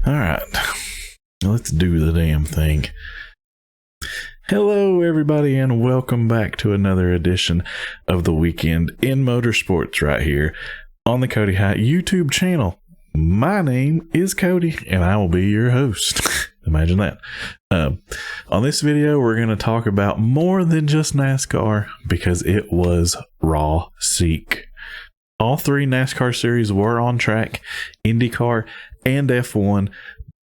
All right, let's do the damn thing. Hello, everybody, and welcome back to another edition of The Weekend in Motorsports right here on the Cody High YouTube channel. My name is Cody, and I will be your host. Imagine that. On this video, we're going to talk about more than just NASCAR because it was raw seek. All three NASCAR series were on track. Indycar and F1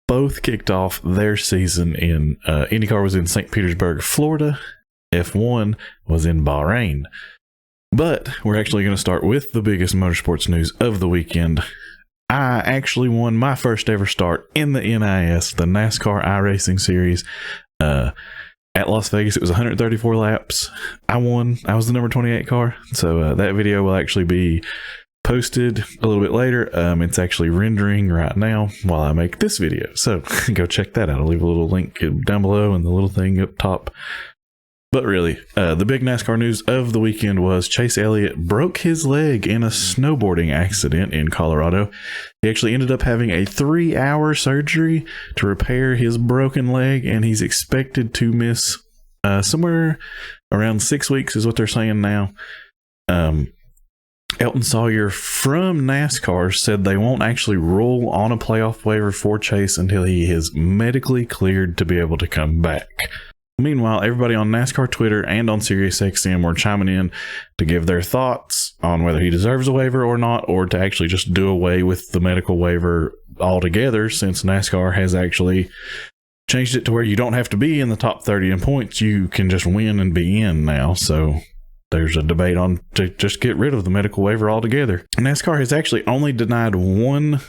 both kicked off their season in IndyCar was in St. Petersburg, Florida. F1 was in Bahrain. But we're actually going to start with the biggest motorsports news of the weekend. I actually won my first ever start in the NIS, the NASCAR iRacing series. At Las Vegas, it was 134 laps. I won. I was the number 28 car. So that video will actually be posted a little bit later. It's actually rendering right now while I make this video. So go check that out. I'll leave a little link down below and the little thing up top. But really, the big NASCAR news of the weekend was Chase Elliott broke his leg in a snowboarding accident in Colorado. He actually ended up having a 3-hour surgery to repair his broken leg, and he's expected to miss somewhere around 6 weeks is what they're saying now. Elton Sawyer from NASCAR said they won't actually rule on a playoff waiver for Chase until he is medically cleared to be able to come back. Meanwhile, everybody on NASCAR Twitter and on SiriusXM were chiming in to give their thoughts on whether he deserves a waiver or not, or to actually just do away with the medical waiver altogether, since NASCAR has actually changed it to where you don't have to be in the top 30 in points. You can just win and be in now. So there's a debate on to just get rid of the medical waiver altogether. NASCAR has actually only denied one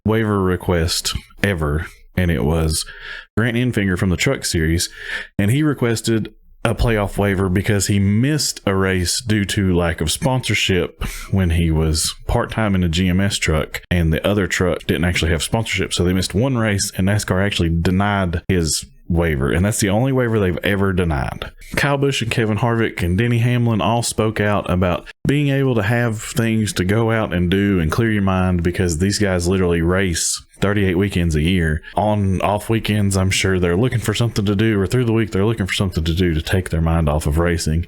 waiver request ever, and it was Grant Enfinger from the Truck Series, and he requested a playoff waiver because he missed a race due to lack of sponsorship when he was part-time in a GMS truck, and the other truck didn't actually have sponsorship, so they missed one race, and NASCAR actually denied his waiver, and that's the only waiver they've ever denied. Kyle Busch and Kevin Harvick and Denny Hamlin all spoke out about being able to have things to go out and do and clear your mind, because these guys literally race 38 weekends a year. On off weekends, I'm sure they're looking for something to do, or through the week they're looking for something to do to take their mind off of racing.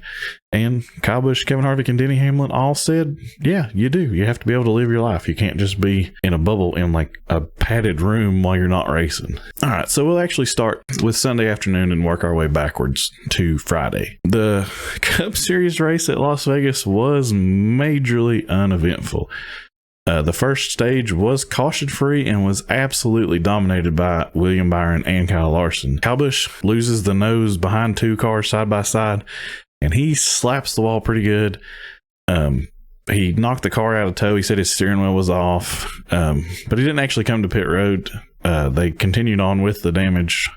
And Kyle Busch, Kevin Harvick, and Denny Hamlin all said, yeah, you do. You have to be able to live your life. You can't just be in a bubble in like a padded room while you're not racing. All right, so we'll actually start with Sunday afternoon and work our way backwards to Friday. The Cup Series race at Las Vegas was majorly uneventful. The first stage was caution-free and was absolutely dominated by William Byron and Kyle Larson. Kyle Busch loses the nose behind two cars side by side, and he slaps the wall pretty good. He knocked the car out of tow. He said his steering wheel was off, but he didn't actually come to pit road. They continued on with the damage.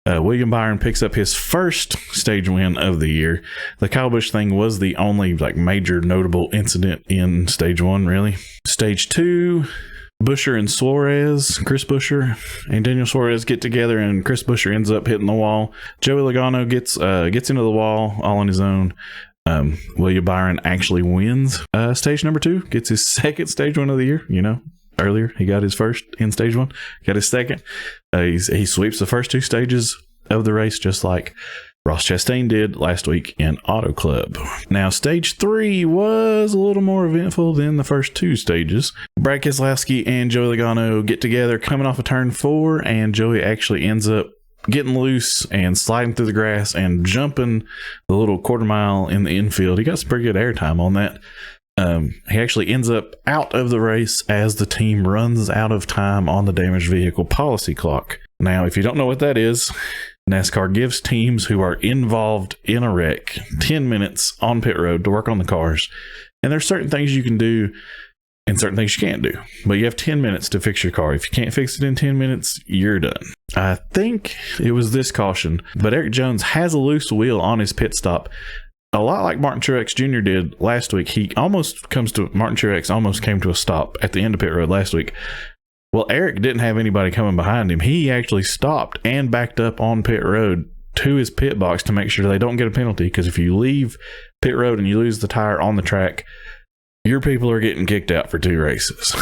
William Byron picks up his first stage win of the year. The Kyle Busch thing was the only major notable incident in stage one, really. Stage two, Buescher and Suarez, Chris Buescher and Daniel Suarez get together, and Chris Buescher ends up hitting the wall. Joey Logano gets into the wall all on his own. William Byron actually wins stage number two, gets his second stage win of the year. Earlier he got his first in stage one, got his second. He sweeps the first two stages of the race, just like Ross Chastain did last week in Auto Club. Now, stage three was a little more eventful than the first two stages. Brad Keselowski and Joey Logano get together coming off of turn 4, and Joey actually ends up getting loose and sliding through the grass and jumping the little quarter mile in the infield. He got some pretty good airtime on that. He actually ends up out of the race as the team runs out of time on the damaged vehicle policy clock. Now, if you don't know what that is, NASCAR gives teams who are involved in a wreck 10 minutes on pit road to work on the cars. And there's certain things you can do and certain things you can't do. But you have 10 minutes to fix your car. If you can't fix it in 10 minutes, you're done. I think it was this caution, but Eric Jones has a loose wheel on his pit stop. A lot like Martin Truex Jr. did last week. Martin Truex almost came to a stop at the end of pit road last week. Well, Eric didn't have anybody coming behind him. He actually stopped and backed up on pit road to his pit box to make sure they don't get a penalty, because if you leave pit road and you lose the tire on the track, your people are getting kicked out for 2 races.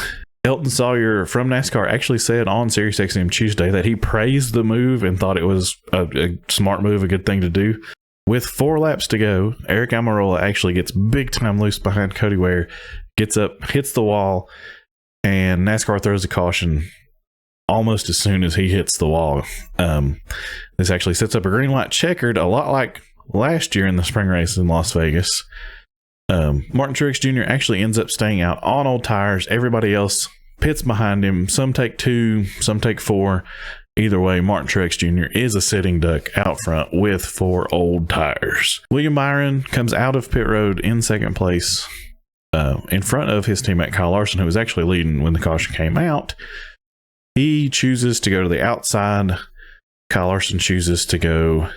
Elton Sawyer from NASCAR actually said on SiriusXM Tuesday that he praised the move and thought it was a smart move, a good thing to do. With 4 laps to go, Eric Almirola actually gets big time loose behind Cody Ware, gets up, hits the wall, and NASCAR throws a caution almost as soon as he hits the wall. This actually sets up a green light checkered, a lot like last year in the spring race in Las Vegas. Martin Truex Jr. actually ends up staying out on old tires. Everybody else pits behind him. Some take 2, some take 4. Either way, Martin Truex Jr. is a sitting duck out front with 4 old tires. William Byron comes out of pit road in second place in front of his teammate Kyle Larson, who was actually leading when the caution came out. He chooses to go to the outside. Kyle Larson chooses to go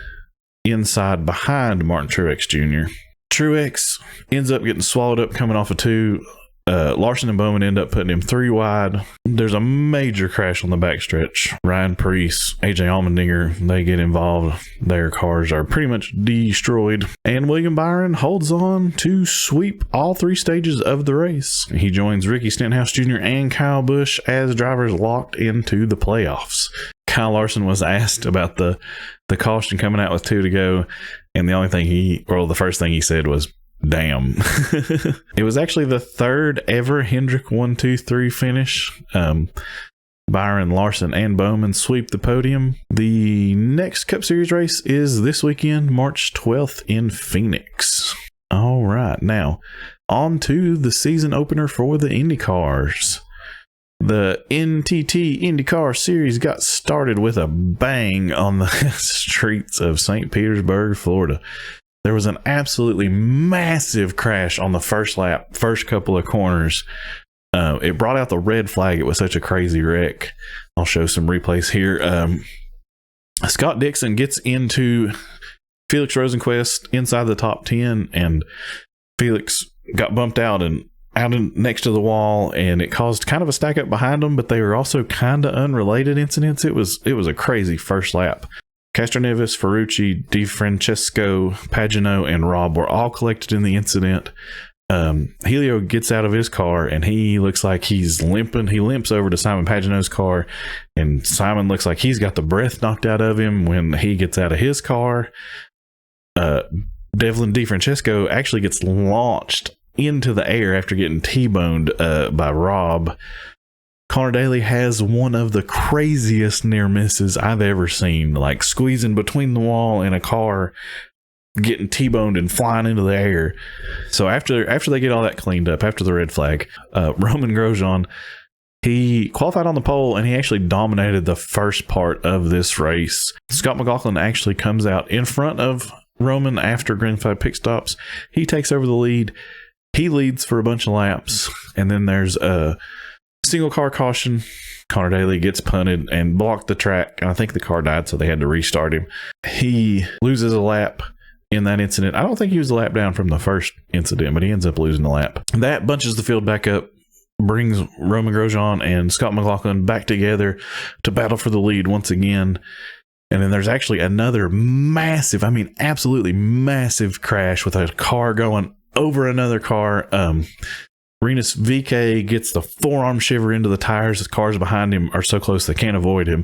inside behind Martin Truex Jr. Truex ends up getting swallowed up coming off of 2. Larson and Bowman end up putting him 3 wide. There's a major crash on the backstretch. Ryan Preece, AJ Allmendinger, they get involved. Their cars are pretty much destroyed. And William Byron holds on to sweep all 3 stages of the race. He joins Ricky Stenhouse Jr. and Kyle Busch as drivers locked into the playoffs. Kyle Larson was asked about the caution coming out with 2 to go, and the first thing he said was, damn. It was actually the 3rd ever Hendrick 1-2-3 finish. Byron, Larson, and Bowman sweep the podium. The next Cup Series race is this weekend, March 12th in Phoenix. All right, now on to the season opener for the IndyCars. The NTT IndyCar Series got started with a bang on the streets of St. Petersburg, Florida. There was an absolutely massive crash on the first lap, first couple of corners. It brought out the red flag. It was such a crazy wreck. I'll show some replays here. Scott Dixon gets into Felix Rosenquist inside the top 10, and Felix got bumped out next to the wall, and it caused kind of a stack up behind them, but they were also kind of unrelated incidents. It was a crazy first lap. Castroneves, Ferrucci, DiFrancesco, Pagano, and Robb were all collected in the incident. Helio gets out of his car, and he looks like he's limping. He limps over to Simon Pagano's car, and Simon looks like he's got the breath knocked out of him when he gets out of his car. Devlin DiFrancesco actually gets launched into the air after getting T-boned by Robb. Connor Daly has one of the craziest near misses I've ever seen, like squeezing between the wall and a car, getting T-boned and flying into the air. So after they get all that cleaned up, after the red flag, Roman Grosjean, he qualified on the pole, and he actually dominated the first part of this race. Scott McLaughlin actually comes out in front of Roman after green flag pit stops. He takes over the lead. He leads for a bunch of laps, and then there's a single car caution. Connor Daly gets punted and blocked the track, and I think the car died, so they had to restart him. He loses a lap in that incident. I don't think he was a lap down from the first incident, but he ends up losing a lap. That bunches the field back up, brings Roman Grosjean and Scott McLaughlin back together to battle for the lead once again. And then there's actually another massive, absolutely massive crash with a car going over another car. Rinus VK gets the forearm shiver into the tires. The cars behind him are so close they can't avoid him.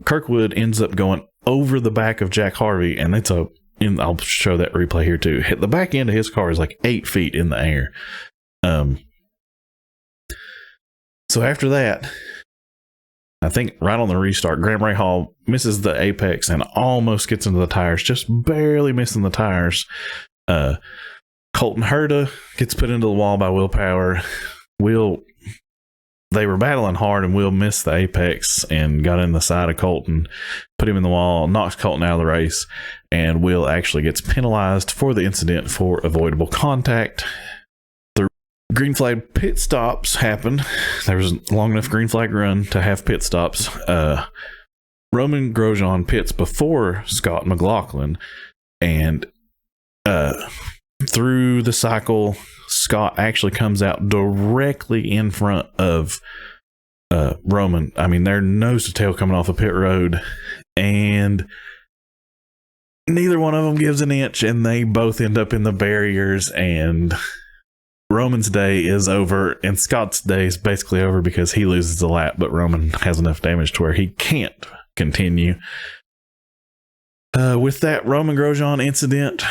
Kirkwood ends up going over the back of Jack Harvey, and I'll show that replay here too. The back end of his car is like 8 feet in the air. So after that, I think right on the restart, Graham Rahal misses the apex and almost gets into the tires, just barely missing the tires. Colton Herta gets put into the wall by Will Power. They were battling hard, and Will missed the apex and got in the side of Colton, put him in the wall, knocks Colton out of the race, and Will actually gets penalized for the incident for avoidable contact. The green flag pit stops happened. There was a long enough green flag run to have pit stops. Roman Grosjean pits before Scott McLaughlin, and through the cycle, Scott actually comes out directly in front of Roman. They're nose to tail coming off a pit road, and neither one of them gives an inch, and they both end up in the barriers, and Roman's day is over, and Scott's day is basically over because he loses a lap, but Roman has enough damage to where he can't continue. With that Roman Grosjean incident,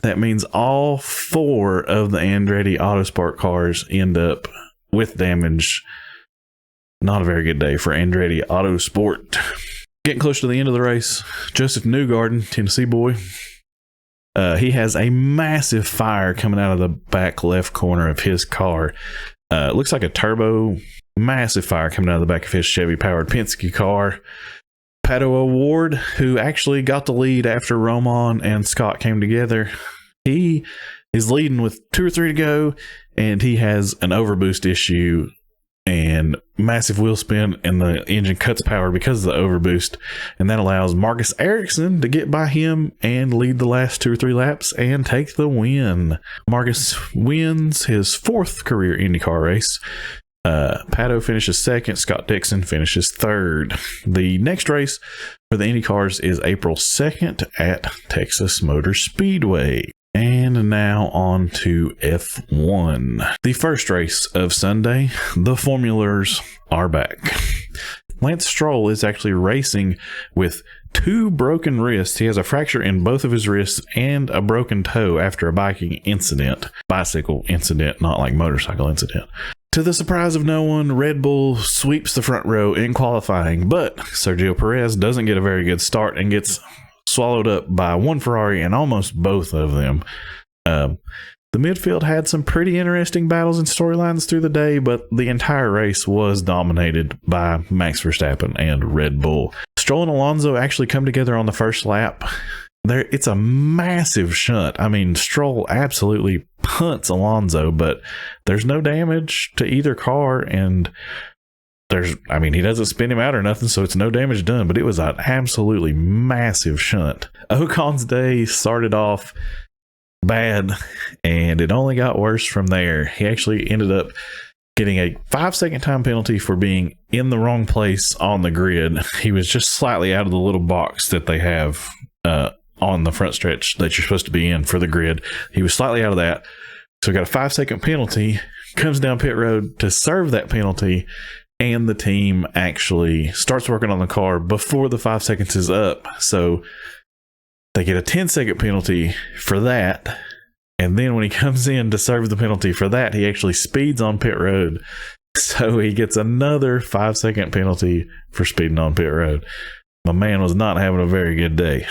that means all 4 of the Andretti Autosport cars end up with damage. Not a very good day for Andretti Autosport. Getting close to the end of the race, Joseph Newgarden, Tennessee boy, he has a massive fire coming out of the back left corner of his car. It looks like a turbo, massive fire coming out of the back of his Chevy-powered Penske car. Pato O'Ward, who actually got the lead after Roman and Scott came together, he is leading with 2 or 3 to go, and he has an overboost issue and massive wheel spin, and the engine cuts power because of the overboost, and that allows Marcus Ericsson to get by him and lead the last 2 or 3 laps and take the win. Marcus wins his 4th career IndyCar race. Pato finishes 2nd. Scott Dixon finishes 3rd. The next race for the IndyCars is April 2nd at Texas Motor Speedway. And now on to F1. The first race of Sunday, the Formulars are back. Lance Stroll is actually racing with 2 broken wrists. He has a fracture in both of his wrists and a broken toe after a bicycle incident, not like motorcycle incident. To the surprise of no one, Red Bull sweeps the front row in qualifying, but Sergio Perez doesn't get a very good start and gets swallowed up by one Ferrari and almost both of them. The midfield had some pretty interesting battles and storylines through the day, but the entire race was dominated by Max Verstappen and Red Bull. Stroll and Alonso actually come together on the first lap. It's a massive shunt. I mean, Stroll absolutely punts Alonso, but there's no damage to either car, and he doesn't spin him out or nothing, so it's no damage done, but it was an absolutely massive shunt. Ocon's day started off bad, and it only got worse from there. He actually ended up getting a 5-second time penalty for being in the wrong place on the grid. He was just slightly out of the little box that they have on the front stretch that you're supposed to be in for the grid. He was slightly out of that, so he got a 5-second penalty, comes down pit road to serve that penalty, and the team actually starts working on the car before the 5 seconds is up. So they get a 10-second penalty for that. And then when he comes in to serve the penalty for that, he actually speeds on pit road. So he gets another 5-second penalty for speeding on pit road. My man was not having a very good day.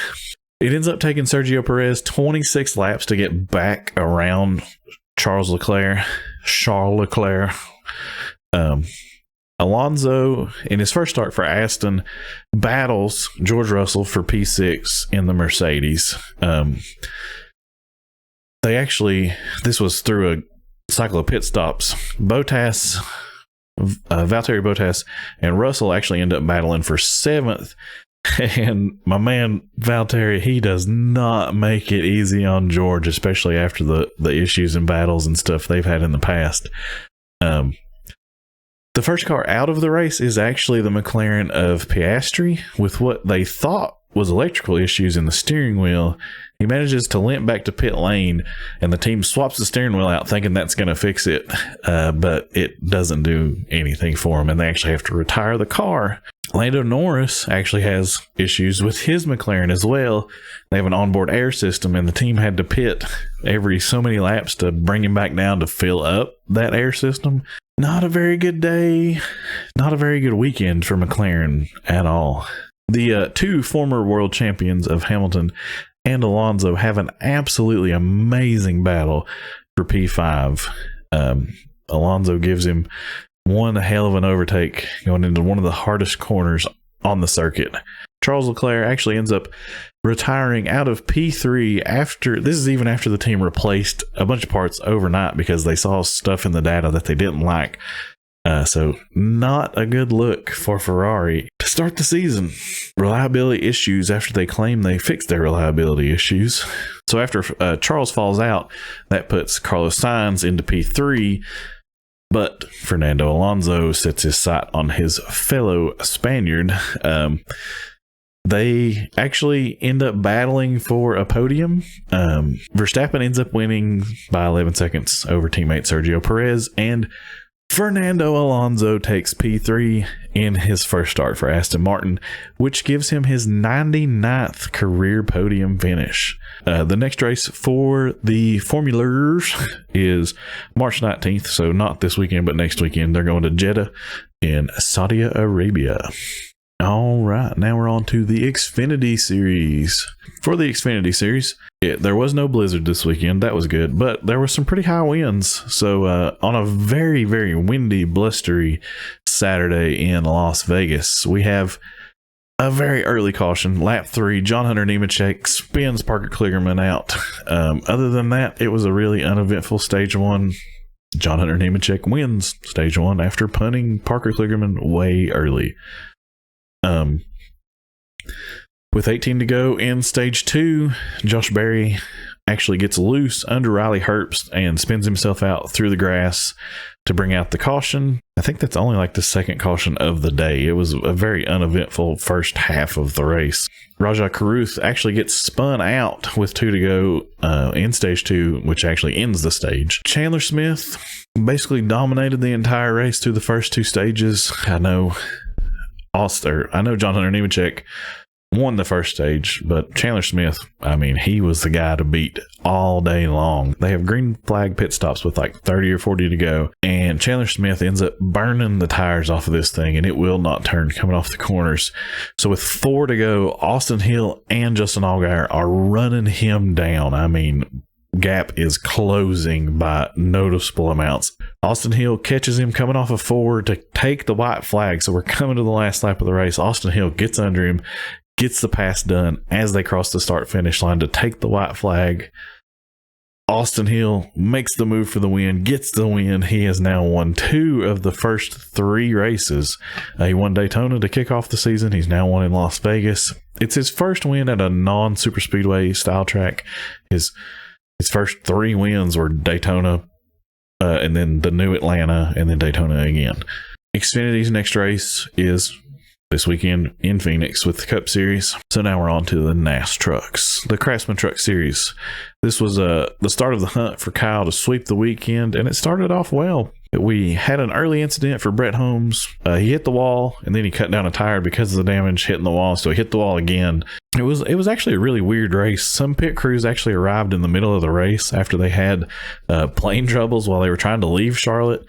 It ends up taking Sergio Perez 26 laps to get back around Charles Leclerc. Alonso, in his first start for Aston, battles George Russell for P6 in the Mercedes. This was through a cycle of pit stops. Valtteri Bottas and Russell actually end up battling for 7th. And my man Valtteri, he does not make it easy on George, especially after the issues and battles and stuff they've had in the past. The first car out of the race is actually the McLaren of Piastri with what they thought was electrical issues in the steering wheel. He manages to limp back to pit lane, and the team swaps the steering wheel out thinking that's going to fix it, but it doesn't do anything for him, and they actually have to retire the car. Lando Norris actually has issues with his McLaren as well. They have an onboard air system, and the team had to pit every so many laps to bring him back down to fill up that air system. Not a very good day, not a very good weekend for McLaren at all. The 2 former world champions of Hamilton and Alonso have an absolutely amazing battle for P5. Alonso gives him one hell of an overtake going into one of the hardest corners on the circuit. Charles Leclerc actually ends up retiring out of P3 even after the team replaced a bunch of parts overnight because they saw stuff in the data that they didn't like. So not a good look for Ferrari to start the season. Reliability issues after they claim they fixed their reliability issues. So after Charles falls out, that puts Carlos Sainz into P3. But Fernando Alonso sets his sight on his fellow Spaniard. They actually end up battling for a podium. Verstappen ends up winning by 11 seconds over teammate Sergio Perez, and Fernando Alonso takes P3 in his first start for Aston Martin, which gives him his 99th career podium finish. The next race for the Formulars is March 19th, so not this weekend, but next weekend. They're going to Jeddah in Saudi Arabia. All right, now we're on to the Xfinity Series. For the Xfinity Series, there was no blizzard this weekend. That was good, but there were some pretty high winds. So on a very, very windy, blustery Saturday in Las Vegas, we have a very early caution. Lap 3, John Hunter Nemechek spins Parker Kligerman out. Other than that, it was a really uneventful Stage 1. John Hunter Nemechek wins Stage 1 after punting Parker Kligerman way early. With 18 to go in Stage 2, Josh Berry actually gets loose under Riley Herbst and spins himself out through the grass to bring out the caution. I think that's only like the second caution of the day. It was a very uneventful first half of the race. Rajah Caruth actually gets spun out with 2 to go in Stage 2, which actually ends the stage. Chandler Smith basically dominated the entire race through the first 2 stages. I know John Hunter Nemechek won the first stage, but Chandler Smith, I mean, he was the guy to beat all day long. They have green flag pit stops with like 30 or 40 to go, and Chandler Smith ends up burning the tires off of this thing, and it will not turn coming off the corners. So with 4 to go, Austin Hill and Justin Allgaier are running him down. I mean, gap is closing by noticeable amounts. Austin Hill catches him coming off of 4 to take the white flag. So we're coming to the last lap of the race. Austin Hill gets under him, gets the pass done as they cross the start finish line to take the white flag. Austin Hill makes the move for the win, gets the win. He has now won 2 of the first 3 races. He won Daytona to kick off the season. He's now won in Las Vegas. It's his first win at a non-super speedway style track. His first 3 wins were Daytona, and then the new Atlanta, and then Daytona again. Xfinity's next race is this weekend in Phoenix with the Cup Series. So now we're on to the NAS trucks, the Craftsman Truck Series. This was the start of the hunt for Kyle to sweep the weekend, and it started off well. We had an early incident for Brett Holmes. He hit the wall, and then he cut down a tire because of the damage hitting the wall, so he hit the wall again. It was actually a really weird race. Some pit crews actually arrived in the middle of the race after they had plane troubles while they were trying to leave Charlotte.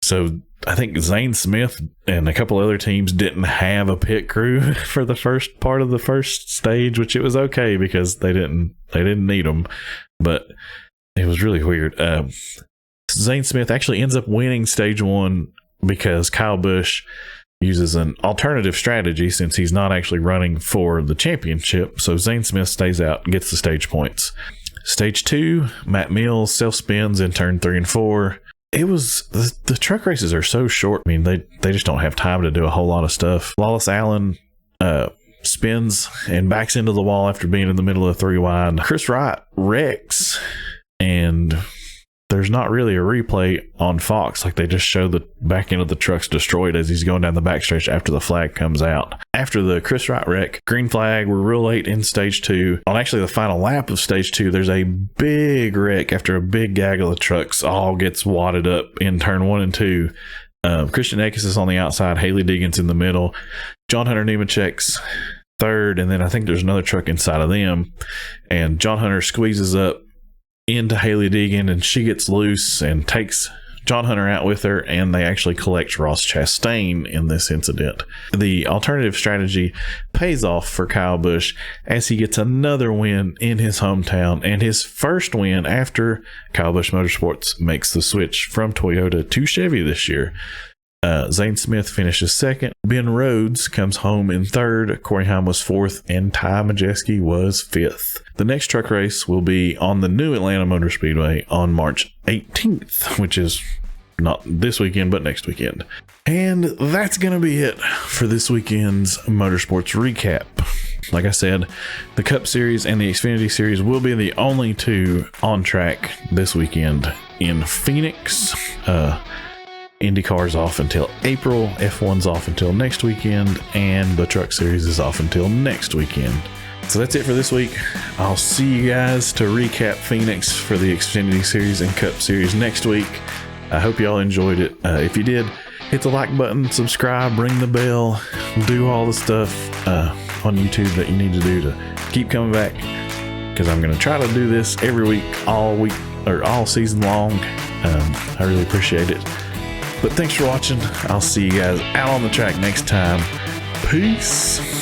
So I think Zane Smith and a couple other teams didn't have a pit crew for the first part of the first stage, which it was okay because they didn't need them, but it was really weird. Zane Smith actually ends up winning Stage 1 because Kyle Busch uses an alternative strategy since he's not actually running for the championship. So Zane Smith stays out and gets the stage points. Stage 2, Matt Mills self-spins in turn 3 and 4. It was the truck races are so short. I mean, they just don't have time to do a whole lot of stuff. Lawless Allen spins and backs into the wall after being in the middle of 3 wide. Chris Wright wrecks, and there's not really a replay on Fox. Like, they just show the back end of the truck's destroyed as he's going down the backstretch after the flag comes out. After the Chris Wright wreck, green flag, we're real late in Stage 2. On actually the final lap of Stage 2, there's a big wreck after a big gaggle of trucks all gets wadded up in turn 1 and 2. Christian Eckes is on the outside, Haley Deegan's in the middle, John Hunter Nemechek's third, and then I think there's another truck inside of them. And John Hunter squeezes up into Haley Deegan, and she gets loose and takes John Hunter out with her, and they actually collect Ross Chastain in this incident. The alternative strategy pays off for Kyle Busch as he gets another win in his hometown, and his first win after Kyle Busch Motorsports makes the switch from Toyota to Chevy this year. Zane Smith finishes second. Ben Rhodes comes home in third. Corey Heim was fourth, and Ty Majeski was fifth. The next truck race will be on the new Atlanta Motor Speedway on March 18th, which is not this weekend, but next weekend. And that's going to be it for this weekend's Motorsports recap. Like I said, the Cup Series and the Xfinity Series will be the only 2 on track this weekend in Phoenix. IndyCar's off until April, F1's off until next weekend, and the Truck Series is off until next weekend. So that's it for this week. I'll see you guys to recap Phoenix for the Xfinity Series and Cup Series next week. I hope y'all enjoyed it. If you did, hit the like button, subscribe, ring the bell, do all the stuff on YouTube that you need to do to keep coming back, because I'm going to try to do this every week, all season long. I really appreciate it. But thanks for watching. I'll see you guys out on the track next time. Peace.